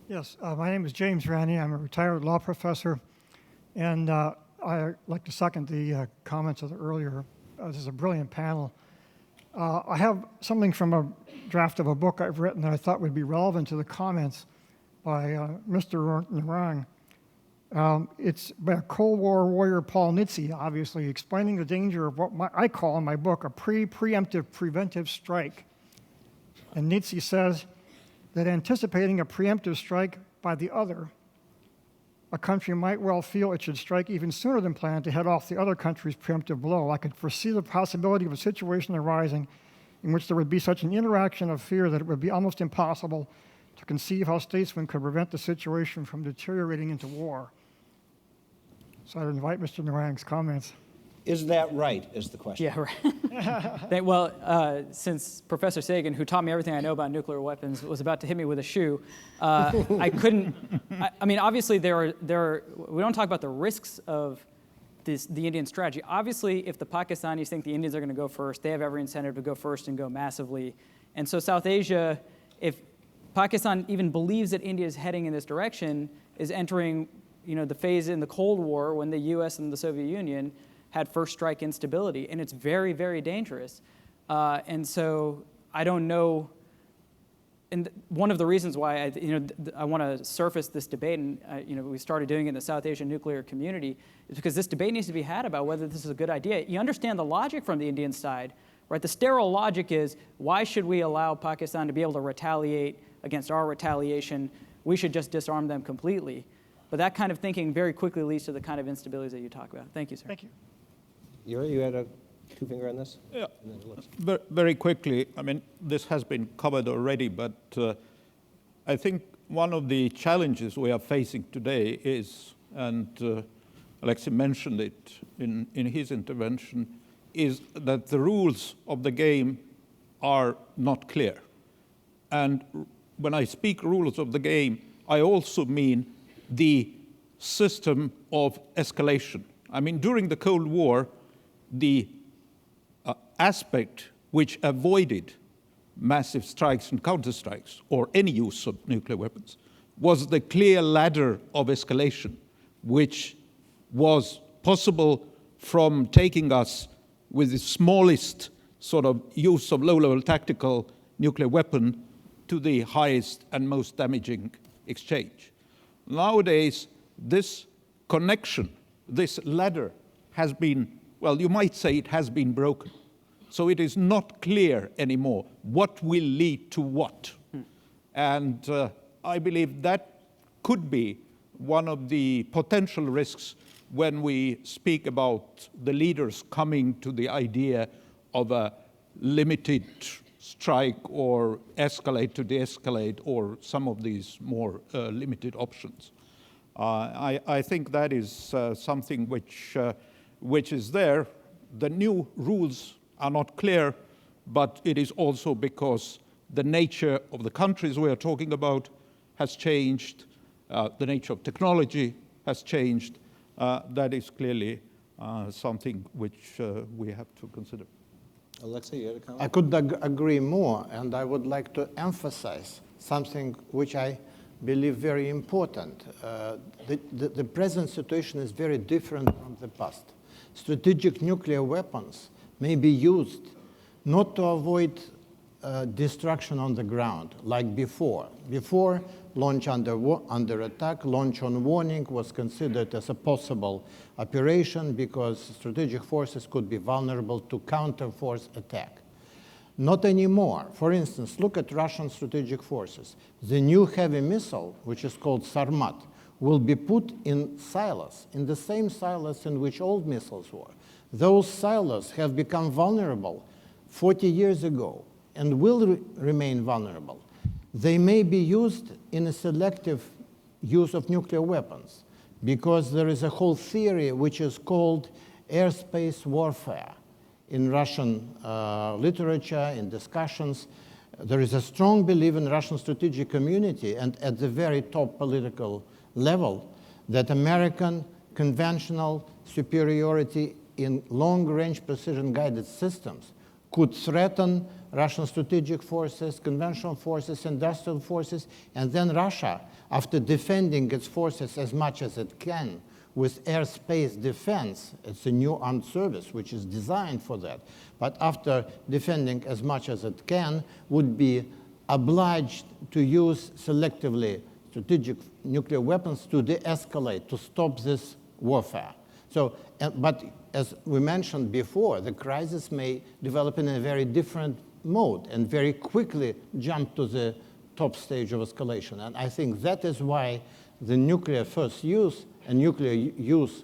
Yes, my name is James Ranney. I'm a retired law professor, and I'd like to second the comments of the earlier. This is a brilliant panel. I have something from a draft of a book I've written that I thought would be relevant to the comments by Mr. Narang. It's by a Cold War warrior, Paul Nitze, obviously, explaining the danger of what I call in my book a preemptive preventive strike. And Nitze says that anticipating a preemptive strike by the other, a country might well feel it should strike even sooner than planned to head off the other country's preemptive blow. I could foresee the possibility of a situation arising in which there would be such an interaction of fear that it would be almost impossible to conceive how statesmen could prevent the situation from deteriorating into war. So I'd invite Mr. Narang's comments. Is that right, is the question? Yeah, right. Well, since Professor Sagan, who taught me everything I know about nuclear weapons, was about to hit me with a shoe, I couldn't. I mean, obviously, we don't talk about the risks of the Indian strategy. Obviously, if the Pakistanis think the Indians are going to go first, they have every incentive to go first and go massively. And so South Asia, if Pakistan even believes that India is heading in this direction, is entering the phase in the Cold War when the U.S. and the Soviet Union had first strike instability, and it's very, very dangerous. And so I don't know. And one of the reasons why I want to surface this debate, and we started doing it in the South Asian nuclear community, is because this debate needs to be had about whether this is a good idea. You understand the logic from the Indian side, right? The sterile logic is, why should we allow Pakistan to be able to retaliate against our retaliation? We should just disarm them completely. But that kind of thinking very quickly leads to the kind of instabilities that you talk about. Thank you, sir. Thank you. You had a two-finger on this? Yeah. Very quickly, I mean, this has been covered already, but I think one of the challenges we are facing today is, and Alexei mentioned it in his intervention, is that the rules of the game are not clear. And when I speak rules of the game, I also mean the system of escalation. I mean, during the Cold War, the aspect which avoided massive strikes and counterstrikes or any use of nuclear weapons was the clear ladder of escalation, which was possible from taking us with the smallest sort of use of low-level tactical nuclear weapon to the highest and most damaging exchange. Nowadays, this connection, this ladder has been, well, you might say it has been broken. So it is not clear anymore what will lead to what. And I believe that could be one of the potential risks when we speak about the leaders coming to the idea of a limited strike or escalate to de-escalate or some of these more limited options. I think that is something which is there. The new rules are not clear, but it is also because the nature of the countries we are talking about has changed, the nature of technology has changed. That is clearly something which we have to consider. Alexei, you had a comment? I could agree more, and I would like to emphasize something which I believe very important. The present situation is very different from the past. Strategic nuclear weapons may be used not to avoid destruction on the ground, like before. Before, launch under attack, launch on warning was considered as a possible operation because strategic forces could be vulnerable to counter-force attack. Not anymore. For instance, look at Russian strategic forces. The new heavy missile, which is called Sarmat, will be put in silos, in the same silos in which old missiles were. Those silos have become vulnerable 40 years ago and will remain vulnerable. They may be used in a selective use of nuclear weapons because there is a whole theory which is called airspace warfare. In Russian literature, in discussions, there is a strong belief in Russian strategic community and at the very top political level that American conventional superiority in long-range precision-guided systems could threaten Russian strategic forces, conventional forces, industrial forces, and then Russia, after defending its forces as much as it can with airspace defense, it's a new armed service which is designed for that, but after defending as much as it can, would be obliged to use selectively strategic nuclear weapons to de-escalate, to stop this warfare. So, but as we mentioned before, the crisis may develop in a very different mode and very quickly jump to the top stage of escalation. And I think that is why the nuclear first use and nuclear use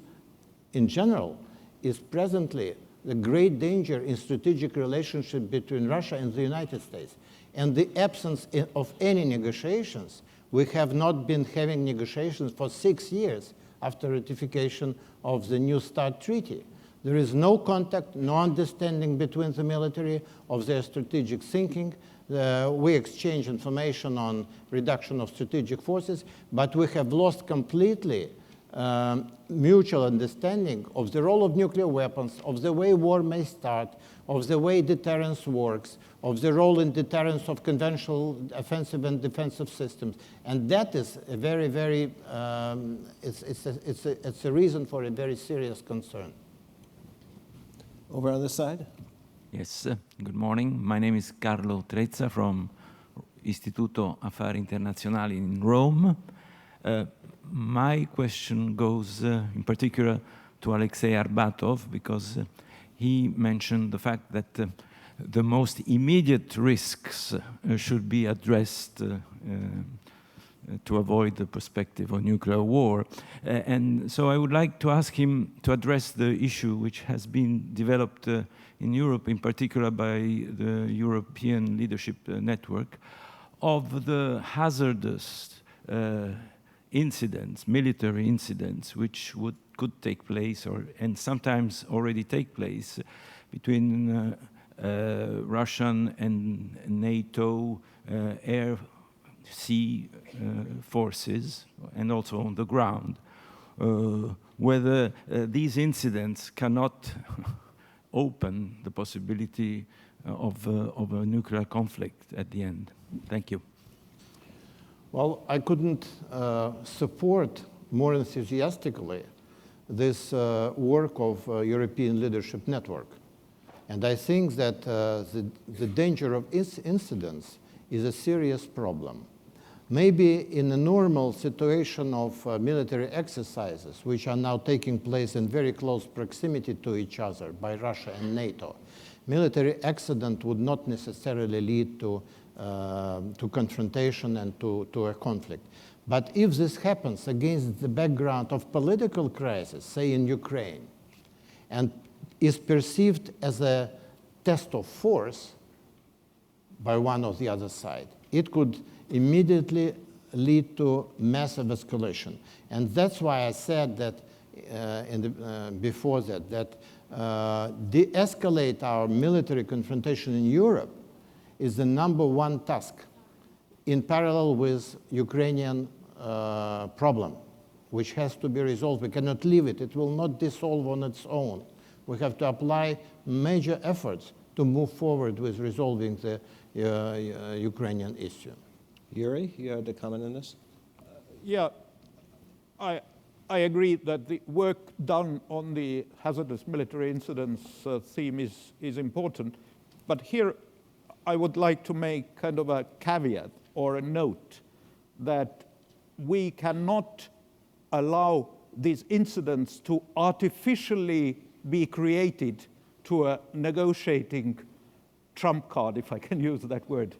in general is presently the great danger in strategic relationship between Russia and the United States. And the absence of any negotiations, we have not been having negotiations for 6 years after ratification of the New START Treaty. There is no contact, no understanding between the military of their strategic thinking. We exchange information on reduction of strategic forces, but we have lost completely mutual understanding of the role of nuclear weapons, of the way war may start, of the way deterrence works, of the role in deterrence of conventional offensive and defensive systems. And that is a very, very, it's a reason for a very serious concern. Over on this side. Yes, good morning. My name is Carlo Trezza from Istituto Affari Internazionali in Rome. My question goes in particular to Alexei Arbatov because he mentioned the fact that the most immediate risks should be addressed to avoid the perspective of nuclear war. And so I would like to ask him to address the issue which has been developed in Europe, in particular by the European Leadership Network, of the hazardous incidents, military incidents, which could take place and sometimes already take place between Russian and NATO air sea forces and also on the ground, whether these incidents cannot open the possibility of a nuclear conflict at the end. Thank you. Well, I couldn't support more enthusiastically this work of European Leadership Network. And I think that the danger of incidents is a serious problem. Maybe in a normal situation of military exercises, which are now taking place in very close proximity to each other by Russia and NATO, military accident would not necessarily lead to confrontation and to a conflict. But if this happens against the background of political crisis, say in Ukraine, and is perceived as a test of force by one or the other side, it could immediately lead to massive escalation. And that's why I said that before that de-escalate our military confrontation in Europe is the #1 task in parallel with Ukrainian problem, which has to be resolved. We cannot leave it. It will not dissolve on its own. We have to apply major efforts to move forward with resolving the Ukrainian issue. Yuri, you had to comment on this? Yeah, I agree that the work done on the hazardous military incidents theme is important. But here I would like to make kind of a caveat or a note that we cannot allow these incidents to artificially be created to a negotiating trump card, if I can use that word,